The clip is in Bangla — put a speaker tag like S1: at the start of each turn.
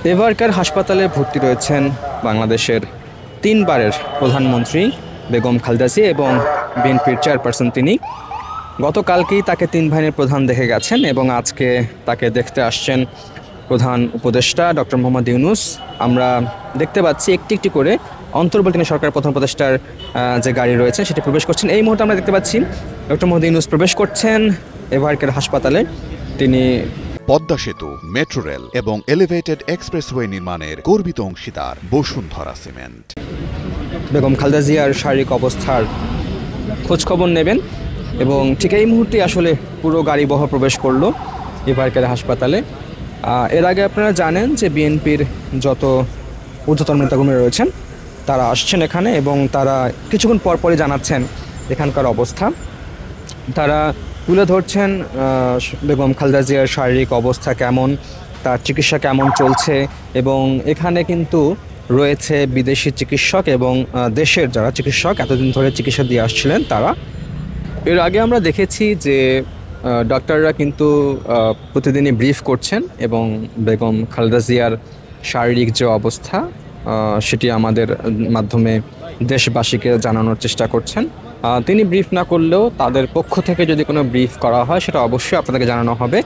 S1: এভারকেয়ার হাসপাতালে ভর্তি রয়েছেন বাংলাদেশের 3বারের প্রধানমন্ত্রী বেগম খালেদা জিয়া এবং বিএনপির চেয়ারপারসন তিনি। গতকালকেই তাকে 3 বাহিনীর প্রধান দেখে গেছেন এবং আজকে তাকে দেখতে আসছেন প্রধান উপদেষ্টা ডক্টর মোহাম্মদ ইউনূস। আমরা দেখতে পাচ্ছি একটি একটি করে অন্তর্বর্তীকালীন সরকারের প্রধান উপদেষ্টার যে গাড়ি রয়েছে সেটি প্রবেশ করছেন। এই মুহূর্তে আমরা দেখতে পাচ্ছি ডক্টর মোহাম্মদ ইউনূস প্রবেশ করছেন এভারকেয়ার হাসপাতালে। তিনি
S2: পদ্মা সেতু, মেট্রো রেল এবং এলিভেটেড এক্সপ্রেসওয়ে নির্মাণের গর্বিত অংশীদার বসুন্ধরা সিমেন্ট।
S1: বেগম খালেদা জিয়ার শারীরিক অবস্থার খোঁজখবর নেবেন এবং ঠিক এই মুহূর্তে আসলে পুরো গাড়িবহর প্রবেশ করলো এভারকেয়ার হাসপাতালে। এর আগে আপনারা জানেন যে বিএনপির যত ঊর্ধ্বতন নেতাকর্মী রয়েছেন তারা আসছেন এখানে এবং তারা কিছুক্ষণ পরপরই জানাচ্ছেন এখানকার অবস্থা। তারা তুলে ধরছেন বেগম খালেদা জিয়ার শারীরিক অবস্থা কেমন, তার চিকিৎসা কেমন চলছে এবং এখানে কিন্তু রয়েছে বিদেশি চিকিৎসক এবং দেশের যারা চিকিৎসক এতদিন ধরে চিকিৎসা দিয়ে আসছিলেন তারা। এর আগে আমরা দেখেছি যে ডক্টররা কিন্তু প্রতিদিনই ব্রিফ করছেন এবং বেগম খালেদা জিয়ার শারীরিক যে অবস্থা সেটি আমাদের মাধ্যমে দেশবাসীকে জানানোর চেষ্টা করছেন। তিনি ব্রিফ না করলেও তাদের পক্ষ থেকে যদি কোনো ব্রিফ করা হয় সেটা অবশ্যই আপনাদেরকে জানানো হবে।